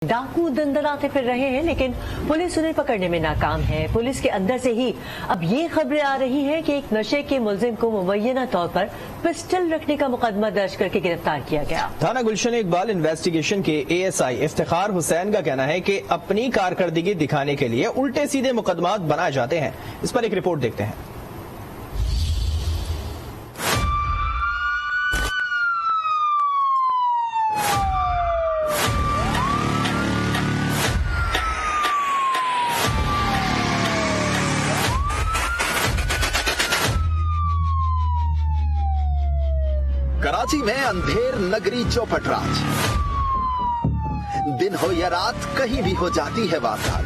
डाकू दंदनाते फिर रहे हैं, लेकिन पुलिस उन्हें पकड़ने में नाकाम है। पुलिस के अंदर से ही अब ये खबरें आ रही हैं कि एक नशे के मुलजिम को मुबैना तौर पर पिस्टल रखने का मुकदमा दर्ज करके गिरफ्तार किया गया। थाना गुलशन इकबाल इन्वेस्टिगेशन के ASI इफ्तिखार हुसैन का कहना है कि अपनी कारकर्दगी दिखाने के लिए उल्टे सीधे मुकदमात बनाए जाते हैं। इस पर एक रिपोर्ट देखते हैं। कराची में अंधेर नगरी चौपटराज, दिन हो या रात कहीं भी हो जाती है वारदात।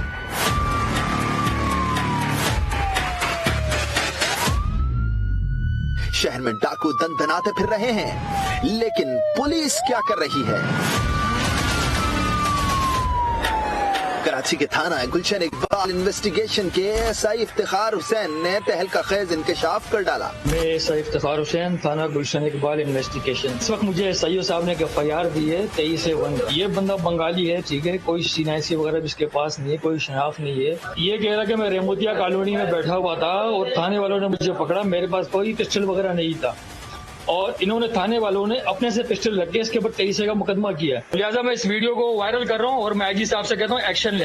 शहर में डाकू दंदनाते फिर रहे हैं, लेकिन पुलिस क्या कर रही है? कराची के थाना गुलशन इकबाल इन्वेस्टिगेशन के ASI इफ्तिखार हुसैन ने तहलका खेज इंकशाफ कर डाला। मैं ASI इफ्तिखार हुसैन, थाना गुलशन इकबाल इन्वेस्टिगेशन। इस वक्त मुझे SIO साहब ने FIR दी है 23/1। ये बंदा बंगाली है, ठीक है, कोई CNIC वगैरह भी इसके पास नहीं है, कोई शनाख्त नहीं है। ये कह रहा कि मैं रेमोतिया कॉलोनी में बैठा हुआ था और थाने वालों ने मुझे पकड़ा, मेरे पास कोई पिस्टल वगैरह नहीं था और इन्होंने थाने वालों ने अपने से पिस्टल रख के इसके ऊपर 23 का मुकदमा किया। लिहाजा मैं इस वीडियो को वायरल कर रहा हूँ और मैं IG साहब से कहता हूँ एक्शन ले।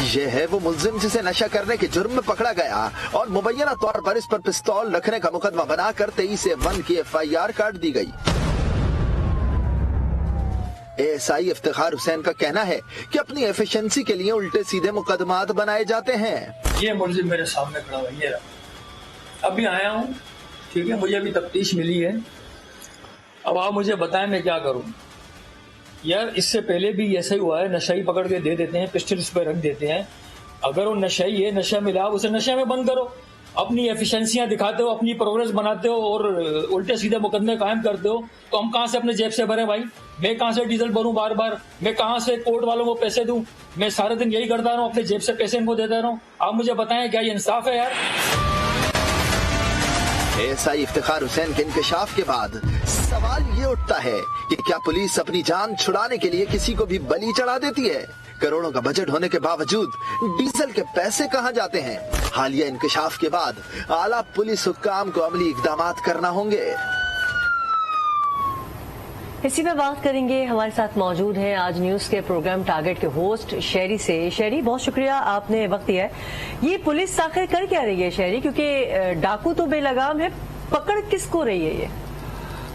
यह है वो मुलजिम जिसे नशा करने के जुर्म में पकड़ा गया और मुबैना तौर पर इस पर पिस्तौल रखने का मुकदमा बनाकर 23/1 की FIR काट दी गई। ASI इफ्तिखार हुसैन का कहना है कि अपनी एफिशिएंसी के लिए उल्टे सीधे मुकदमात बनाए जाते हैं। ये मुलजिम मेरे सामने खड़ा हुआ, ये अभी आया हूँ, ठीक है, मुझे अभी तफ्तीश मिली है। अब आप मुझे बताएं मैं क्या करूँ। यार इससे पहले भी ऐसा ही हुआ है, नशाई पकड़ के दे देते हैं, पिस्टल इस पे रख देते हैं। अगर वो नशाई है, नशा मिला, उसे नशे में बंद करो। अपनी एफिशिएंसियां दिखाते हो, अपनी प्रोग्रेस बनाते हो और उल्टे सीधे मुकदमे कायम करते हो, तो हम कहाँ से अपने जेब से भरे भाई? मैं कहाँ से डीजल भरूं बार बार? मैं कहाँ से कोर्ट वालों को पैसे दूं? मैं सारे दिन यही करता रहा हूँ, अपने जेब से पैसे इनको देता रहा हूँ। आप मुझे बताएं क्या ये इंसाफ है यार? ASI इफ्तिखार हुसैन के इंकशाफ के बाद सवाल ये उठता है कि क्या पुलिस अपनी जान छुड़ाने के लिए किसी को भी बलि चढ़ा देती है? करोड़ों का बजट होने के बावजूद डीजल के पैसे कहां जाते हैं? हालिया इंकशाफ के बाद आला पुलिस हुक्काम को अमली इकदामात करना होंगे। इसी में बात करेंगे। हमारे साथ मौजूद हैं आज न्यूज के प्रोग्राम टारगेट के होस्ट शहरी से। शहरी, बहुत शुक्रिया, आपने वक्त दिया है। ये पुलिस आखिर कर क्या रही है शहरी, क्योंकि डाकू तो बेलगाम है, पकड़ किसको रही है ये?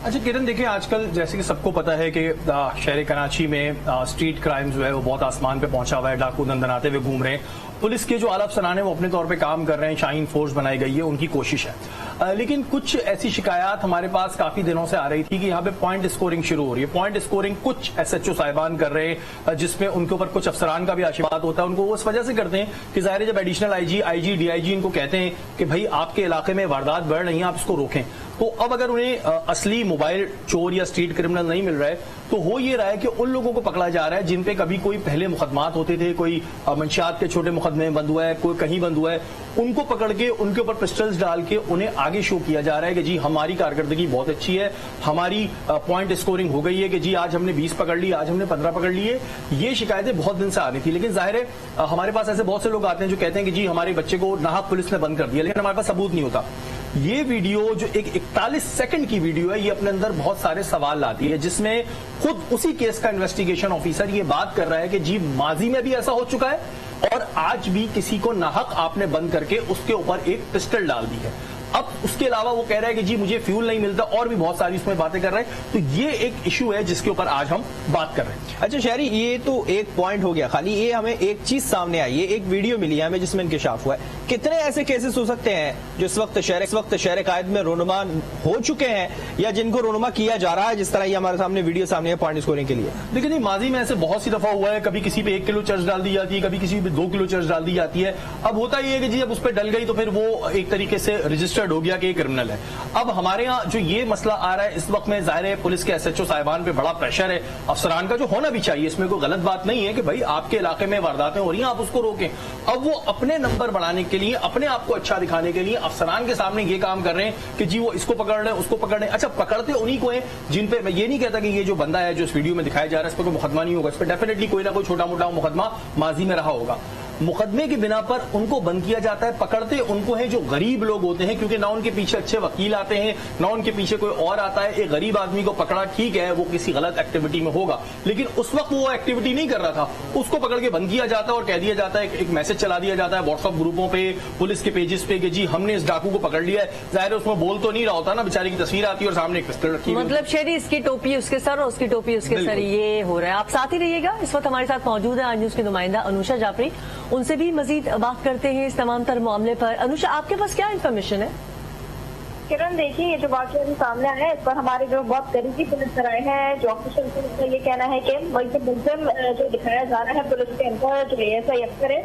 अच्छा किरण, देखिए आजकल जैसे कि सबको पता है कि शहर कराची में स्ट्रीट क्राइम जो है वो बहुत आसमान पे पहुंचा हुआ है। डाकू दंदनाते हुए घूम रहे हैं। पुलिस के जो आला अफसरान है वो अपने तौर पे काम कर रहे हैं, शाहीन फोर्स बनाई गई है, उनकी कोशिश है। लेकिन कुछ ऐसी शिकायत हमारे पास काफी दिनों से आ रही थी कि यहाँ पे पॉइंट स्कोरिंग शुरू हो रही है। पॉइंट स्कोरिंग कुछ SHO साहिबान कर रहे हैं, जिसमें उनके ऊपर कुछ अफसरान का भी आशीर्वाद होता है। उनको उस वजह से करते हैं कि जाहिर है जब एडिशनल IG DIG इनको कहते हैं कि भाई आपके इलाके में वारदात बढ़ रही है, आप इसको रोकें, तो अब अगर उन्हें असली मोबाइल चोर या स्ट्रीट क्रिमिनल नहीं मिल रहा है तो हो ये रहा है कि उन लोगों को पकड़ा जा रहा है जिन पे कभी कोई पहले मुकदमात होते थे, कोई मंशियात के छोटे मुकदमे बंद हुआ है, कोई कहीं बंद हुआ है, उनको पकड़ के उनके ऊपर पिस्टल्स डाल के उन्हें आगे शो किया जा रहा है कि जी हमारी कारकर्दगी बहुत अच्छी है, हमारी पॉइंट स्कोरिंग हो गई है कि जी आज हमने 20 पकड़ ली, आज हमने 15 पकड़ लिए। ये शिकायतें बहुत दिन से आ रही थी, लेकिन जाहिर है हमारे पास ऐसे बहुत से लोग आते हैं जो कहते हैं कि जी हमारे बच्चे को नाहक पुलिस ने बंद कर दिया, लेकिन हमारे पास सबूत नहीं होता। ये वीडियो जो एक 41 सेकंड की वीडियो है, ये अपने अंदर बहुत सारे सवाल लाती है, जिसमें खुद उसी केस का इन्वेस्टिगेशन ऑफिसर ये बात कर रहा है कि जी माजी में भी ऐसा हो चुका है और आज भी किसी को नाहक आपने बंद करके उसके ऊपर एक पिस्टल डाल दी है। अब उसके अलावा वो कह रहा है कि जी मुझे फ्यूल नहीं मिलता और भी बहुत सारी उसमें बातें कर रहे हैं। तो ये एक इशू है जिसके ऊपर आज हम बात कर रहे हैं। अच्छा शहरी, ये तो एक पॉइंट हो गया खाली, ये हमें एक चीज सामने आई है, एक वीडियो मिली है हमें जिसमें इंकशाफ हुआ है। कितने ऐसे केसेस हो सकते हैं जो इस वक्त शहर कायद में रोनुमा हो चुके हैं या जिनको रोनुमा किया जा रहा है, जिस तरह ये हमारे सामने वीडियो सामने है पॉइंट स्कोरिंग के लिए? देखिए माजी में ऐसे बहुत सी दफा हुआ है, कभी किसी पे 1 किलो चर्च डाल दी जाती है, कभी किसी पे 2 किलो चर्च डाल दी जाती है। अब होता ये है कि जी जब उस पर डल गई तो फिर वो एक तरीके से रजिस्टर्ड रजिस्टर्ड हो गया कि ये क्रिमिनल है। अब हमारे यहाँ जो ये मसला आ रहा है इस वक्त में, जाहिर है पुलिस के एसएचओ साहिबान पे बड़ा प्रेशर है, अफसरान का जो होना भी चाहिए, इसमें कोई गलत बात नहीं है कि भाई आपके इलाके में वारदातें हो रही हैं, आप उसको रोकें। अब वो अपने नंबर बढ़ाने के लिए, अपने आप को अच्छा दिखाने के लिए अफसरान के सामने ये काम कर रहे हैं कि जी वो इसको पकड़ रहे हैं, उसको पकड़ रहे हैं। अच्छा, पकड़ते उन्हीं को है जिन पे, मैं ये नहीं कहता कि ये जो बंदा है जो इस वीडियो में दिखाया जा रहा है इस पर कोई मुकदमा नहीं होगा, इस पर डेफिनेटली कोई ना कोई छोटा मोटा मुकदमा माजी में रहा होगा। मुकदमे की बिना पर उनको बंद किया जाता है। पकड़ते उनको है जो गरीब लोग होते हैं, क्योंकि ना उनके पीछे अच्छे वकील आते हैं, ना उनके पीछे कोई और आता है। एक गरीब आदमी को पकड़ा, ठीक है वो किसी गलत एक्टिविटी में होगा, लेकिन उस वक्त वो एक्टिविटी नहीं कर रहा था, उसको पकड़ के बंद किया जाता है और कह दिया जाता है, एक मैसेज चला दिया जाता है व्हाट्सएप ग्रुपों पे, पुलिस के पेजेस पे कि जी हमने इस डाकू को पकड़ लिया है। जाहिर है उसमें बोल तो नहीं रहा होता ना, बेचारे की तस्वीर आती है और सामने एक पिस्टल रखी है। मतलब शहरी इसकी टोपी उसके सर और उसकी टोपी उसके सर, ये हो रहा है। आप साथ ही रहिएगा। इस वक्त हमारे साथ मौजूद है आज न्यूज की नुमाइंदा अनुषा जाफरी, उनसे भी मजीद बात करते हैं इस तमाम तर मामले पर। अनुषा, आपके पास क्या इन्फॉर्मेशन है? किरण, देखिए ये जो वाकया सामने आया है इस पर हमारे जो बहुत करीबी पुलिस सराय है, जो ऑफिशियल पुलिस का ये कहना है कि मुलजिम जो दिखाया जा रहा है पुलिस के अंदर, जो एएसआई अफसर है,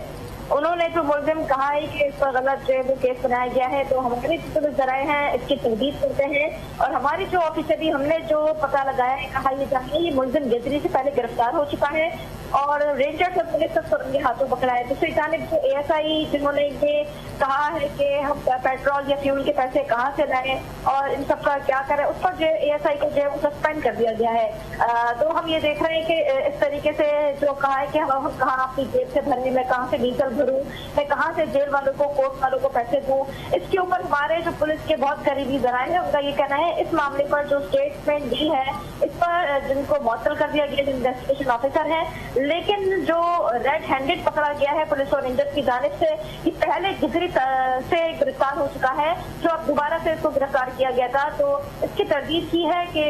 उन्होंने जो मुलजिम कहा है कि इस पर गलत जो है वो केस बनाया गया है। तो हमारे जो पुलिस सराय हैं इसकी तस्दीक करते हैं और हमारी जो ऑफिसरी हमने जो पता लगाया है, कहा यह जा रहा है ये मुलजिम गिरफ्तारी से पहले गिरफ्तार हो चुका है और रेंजर से पुलिस सबको रंगे हाथों पकड़ा है। दूसरी जानिब जो एएसआई जिन्होंने ये कहा है कि हम पेट्रोल या फ्यूल के पैसे कहाँ से लाए और इन सब का क्या करें, उस पर जो एएसआई को जो है वो सस्पेंड कर दिया गया है। तो हम ये देख रहे हैं कि इस तरीके से जो कहा है कि हम कहाँ अपनी जेब से भरने में, कहाँ से डीजल भरूं, मैं कहाँ से जेल वालों को, कोर्ट वालों को पैसे दूं, इसके ऊपर हमारे जो पुलिस के बहुत करीबी जराए हैं उनका ये कहना है इस मामले पर जो स्टेटमेंट दी है इस पर जिनको मुअत्तल कर दिया गया, जो इन्वेस्टिगेशन ऑफिसर है, लेकिन जो रेड हैंडेड पकड़ा गया है पुलिस और रेंजर की जानिब से, ये पहले जिगरी से गिरफ्तार हो चुका है, जो अब दोबारा से इसको गिरफ्तार किया गया था। तो इसकी तरदीद की है कि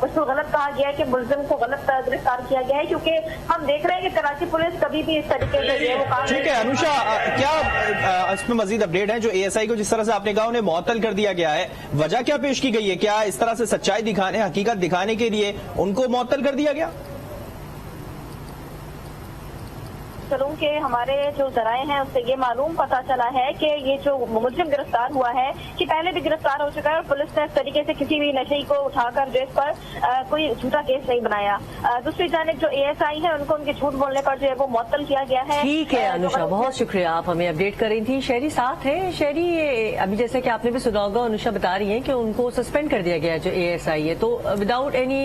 इसको गलत कहा गया है कि मुलजिम को गलत गिरफ्तार किया गया है, क्योंकि हम देख रहे हैं कि कराची पुलिस कभी भी इस तरीके से वो काम। ठीक है अनुषा, क्या इसमें मजीद अपडेट है? जो एएसआई को जिस तरह से आपने कहा उन्हें मुअत्तल कर दिया गया है, वजह क्या पेश की गई है? क्या इस तरह से सच्चाई दिखाने, हकीकत दिखाने के लिए उनको मुअत्तल कर दिया गया? चलूं कि हमारे जो जराए हैं उससे ये मालूम पता चला है कि ये जो मुलजिम गिरफ्तार हुआ है कि पहले भी गिरफ्तार हो चुका है और पुलिस ने इस तरीके से किसी भी नशे को उठाकर जो इस पर कोई झूठा केस नहीं बनाया। दूसरी जानिब जो एएसआई है उनको उनके झूठ बोलने पर जो है वो मुअत्तल किया गया है। ठीक है अनुषा, बहुत शुक्रिया, आप हमें अपडेट कर रही थी। शहरी साथ है। शहरी, अभी जैसे कि आपने भी सुना होगा, अनुषा बता रही है कि उनको सस्पेंड कर दिया गया जो एएसआई है, तो विदाउट एनी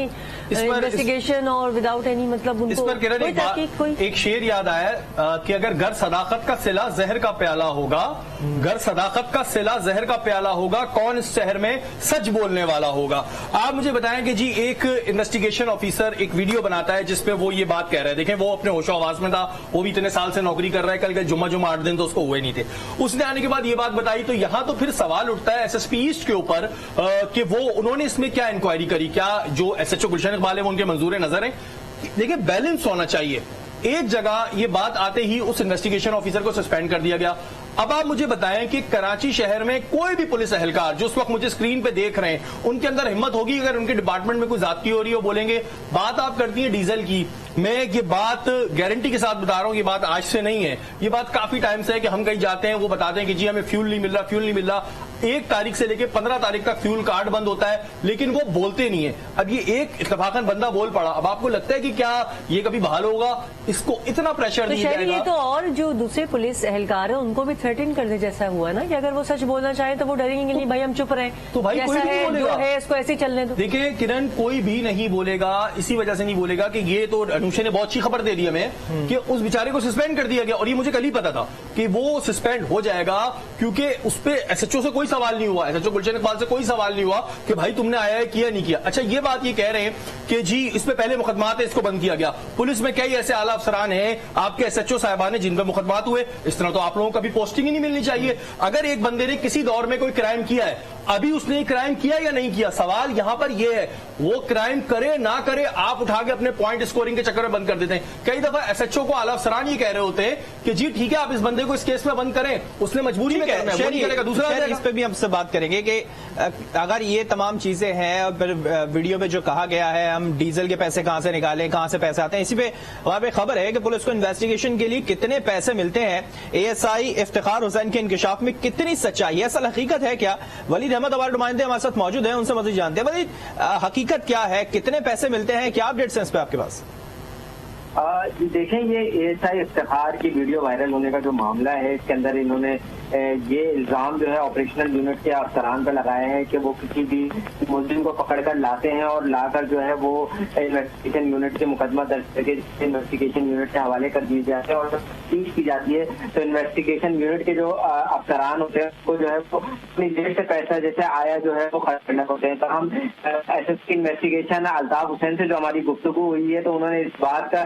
इन्वेस्टिगेशन और विदाउट एनी, मतलब उनको इस पर किरण एक शेर याद आया कि अगर घर सदाकत का सिला जहर का प्याला होगा, घर सदाकत का सिला जहर का प्याला होगा, कौन इस शहर में सच बोलने वाला होगा? आप मुझे बताएं कि जी एक इन्वेस्टिगेशन ऑफिसर एक वीडियो बनाता है जिसपे वो ये बात कह रहे हैं, देखें वो अपने होशो आवाज में था, वो भी इतने साल से नौकरी कर रहा है, कल जुम्मा 8 दिन तो उसको हुए नहीं थे, उसने आने के बाद ये बात बताई। तो यहां तो फिर सवाल उठता है एसएसपी ईस्ट के ऊपर कि वो उन्होंने इसमें क्या इंक्वायरी करी, क्या जो एसएचओ गुलशन इकबाल है वो उनके मंजूर नजर है? देखिए बैलेंस होना चाहिए। एक जगह ये बात आते ही उस इन्वेस्टिगेशन ऑफिसर को सस्पेंड कर दिया गया। अब आप मुझे बताएं कि कराची शहर में कोई भी पुलिस एहलकार जो उस वक्त मुझे स्क्रीन पे देख रहे हैं, उनके अंदर हिम्मत होगी अगर उनके डिपार्टमेंट में कोई ज्यादती हो रही हो, बोलेंगे? बात आप करती हैं डीजल की, मैं ये बात गारंटी के साथ बता रहा हूं, ये बात आज से नहीं है, ये बात काफी टाइम से है कि हम कहीं जाते हैं, वो बताते हैं कि जी हमें फ्यूल नहीं मिल रहा। 1 तारीख से लेकर 15 तारीख तक फ्यूल कार्ड बंद होता है, लेकिन वो बोलते नहीं है। अब ये एक इत्तफाकन बंदा बोल पड़ा, अब आपको लगता है कि क्या ये कभी बहाल होगा? इसको इतना प्रेशर दिया जाएगा। ये तो और जो दूसरे पुलिस एहलकार है उनको भी थ्रेटन करने जैसा हुआ ना, कि अगर वो सच बोलना चाहे तो वो डरेंगे नहीं, भाई हम चुप रहे, तो भाई कोई भी नहीं बोलेगा, जो है इसको ऐसे चलने दो। देखिए किरण, कोई भी नहीं बोलेगा, इसी वजह से नहीं बोलेगा कि ये तो अनुषा ने बहुत अच्छी खबर दे दी हमें कि उस बेचारे को सस्पेंड कर दिया गया, और ये मुझे कल ही पता था कि वो सस्पेंड हो जाएगा, क्योंकि उस पर एसएचओ से कोई सवाल नहीं हुआ, एसएचओ गुलशन इकबाल से कोई सवाल नहीं हुआ कि भाई तुमने आया है किया नहीं किया। अच्छा, ये बात ये कह रहे हैं कि जी इस पे पहले मुकदमात है, इसको बंद किया गया। पुलिस में कई ऐसे आला अफसरान हैं आपके एसएचओ साहिबान ने जिन पर मुकदमात हुए, इस तरह तो आप लोगों को कभी पोस्टिंग ही नहीं मिलनी चाहिए। अगर एक बंदे ने किसी दौर में कोई क्राइम किया है, अभी उसने क्राइम किया या नहीं किया, सवाल यहां पर यह है, वो क्राइम करे ना करे आप उठा के अपने पॉइंट स्कोरिंग के चक्कर में बंद कर देते हैं। कई दफा एसएचओ को आला अफसरान ये कह रहे होते हैं कि जी ठीक है आप इस बंदे को इस केस में बंद करें, उसने मजबूरी में ठीक है, शहरी दूसरा इस पे भी हमसे बात करेंगे कि अगर ये तमाम चीजें हैं और फिर वीडियो में जो कहा गया है हम डीजल के पैसे कहां से निकालें, कहां से पैसे आते हैं, इसी पे वहां पे खबर है कि पुलिस को इन्वेस्टिगेशन के लिए कितने पैसे मिलते हैं, ASI इफ्तिखार हुसैन के इंकशाफ में कितनी सच्चाई है, असल हकीकत है क्या? वलीद अहमद हमारे नुमाइंदे हमारे साथ मौजूद हैं, उनसे मजीद जानते हैं। वलीद, हकीकत क्या है, कितने पैसे मिलते हैं, क्या अपडेट्स हैं इस पे आपके पास? देखें, ये ASI इफ्तिखार की वीडियो वायरल होने का जो मामला है, इसके अंदर इन्होंने ये इल्जाम जो है ऑपरेशनल यूनिट के अफसरान पर लगाए हैं कि वो किसी भी मुलजिम को पकड़कर लाते हैं और लाकर जो है वो इन्वेस्टिगेशन यूनिट के मुकदमा दर्ज करके इन्वेस्टिगेशन यूनिट के हवाले कर दिए जाते हैं और तफ्तीश की जाती है। तो इन्वेस्टिगेशन यूनिट के जो अफसरान होते हैं उसको जो है वो अपनी जेब से पैसा जैसे आया जो है वो खर्च करना होते हैं। तो हम SSP इन्वेस्टिगेशन अल्ताफ हुसैन से जो हमारी गुफ्तगू हुई है, तो उन्होंने इस बात का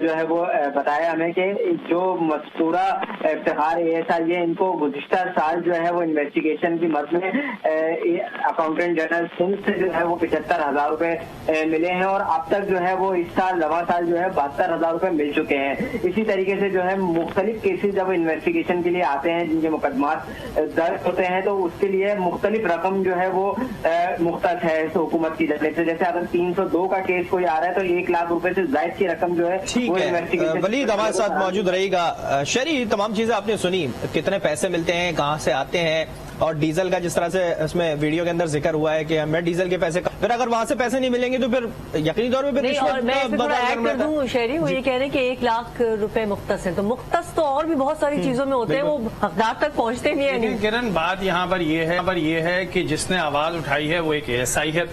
जो है वो बताया हमें कि जो मस्तूरा इफ्तिखार ASI है, इनको गुज़िश्ता साल जो है वो इन्वेस्टिगेशन की मद में अकाउंटेंट जनरल सिंध से जो है वो 75,000 रुपए मिले हैं और अब तक जो है वो इस साल रवा साल जो है 72,000 रुपए मिल चुके हैं। इसी तरीके से जो है मुख्तलिफ केसेस जब इन्वेस्टिगेशन के लिए आते हैं, जिनके मुकदमात दर्ज होते हैं, तो उसके लिए मुख्तलिफ रकम जो है वो मुख्तस है हुकूमत की जाने से। जैसे अगर 302 का केस कोई आ रहा है तो 1 लाख रुपए से ज्यादा की रकम जो है ठीक है। वलीद हमारे साथ मौजूद रहेगा। शहरी, तमाम चीजें आपने सुनी, कितने पैसे मिलते हैं, कहां से आते हैं, और डीजल का जिस तरह से इसमें वीडियो के अंदर जिक्र हुआ है कि हमें डीजल के पैसे, फिर अगर वहां से पैसे नहीं मिलेंगे तो फिर यकीनी तौर पर और मैं ऐड कर दूं शहरी, वो ये कह रहे हैं कि 1 लाख रुपए मुख्तस है, तो मुख्तस तो और भी बहुत सारी चीजों में होते हैं, वो हकदार तक पहुंचते नहीं है। किरण, बात यहाँ पर ये है कि जिसने आवाज उठाई है वो एक ASI है,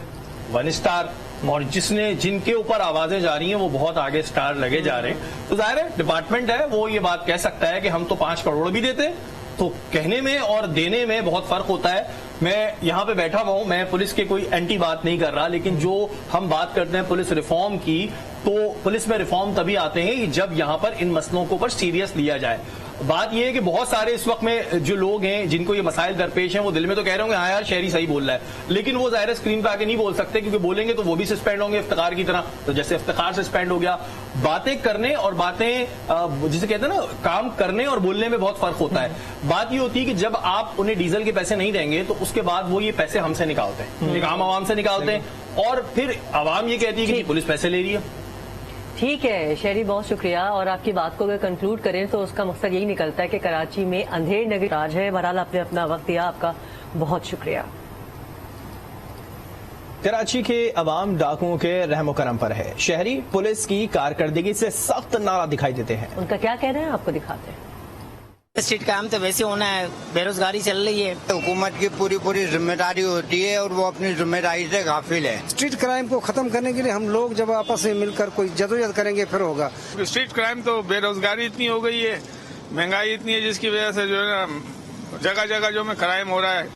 1 स्टार, और जिनके ऊपर आवाजें जा रही हैं वो बहुत आगे स्टार लगे जा रहे हैं। तो जाहिर है डिपार्टमेंट है, वो ये बात कह सकता है कि हम तो 5 करोड़ भी देते, तो कहने में और देने में बहुत फर्क होता है। मैं यहाँ पे बैठा हुआ हूँ, मैं पुलिस के कोई एंटी बात नहीं कर रहा, लेकिन जो हम बात करते हैं पुलिस रिफॉर्म की, तो पुलिस में रिफॉर्म तभी आते हैं जब यहाँ पर इन मसलों को ऊपर सीरियस लिया जाए। बात यह है कि बहुत सारे इस वक्त में जो लोग हैं जिनको ये मसाइल दरपेश हैं, वो दिल में तो कह रहे होंगे हाँ यार शहरी सही बोल रहा है, लेकिन वो जाहिर स्क्रीन पे आके नहीं बोल सकते, क्योंकि बोलेंगे तो वो भी सस्पेंड होंगे इफ्तिखार की तरह। तो जैसे इफ्तिखार सस्पेंड हो गया, बातें करने और बातें जिसे कहते हैं ना, काम करने और बोलने में बहुत फर्क होता है। बात ये होती है कि जब आप उन्हें डीजल के पैसे नहीं देंगे तो उसके बाद वो ये पैसे हमसे निकालते हैं, एक आम आवाम से निकालते हैं, और फिर आवाम ये कहती है कि पुलिस पैसे ले रही है। ठीक है शहरी, बहुत शुक्रिया। और आपकी बात को अगर कंक्लूड करें तो उसका मकसद यही निकलता है कि कराची में अंधेर नगरी राज है। बहरहाल आपने अपना वक्त दिया, आपका बहुत शुक्रिया। कराची के अवाम डाकुओं के रहमो करम पर है। शहरी पुलिस की कारकर्दगी से सख्त नारा दिखाई देते हैं। उनका क्या कहना है आपको दिखाते हैं। स्ट्रीट क्राइम तो वैसे होना है, बेरोजगारी चल रही है, हुकूमत की पूरी जिम्मेदारी होती है और वो अपनी जिम्मेदारी से गाफिल है। स्ट्रीट क्राइम को खत्म करने के लिए हम लोग जब आपस में मिलकर कोई जदोजहद करेंगे फिर होगा। स्ट्रीट क्राइम तो बेरोजगारी इतनी हो गई है, महंगाई इतनी है, जिसकी वजह से जो है ना जगह जगह जो में क्राइम हो रहा है।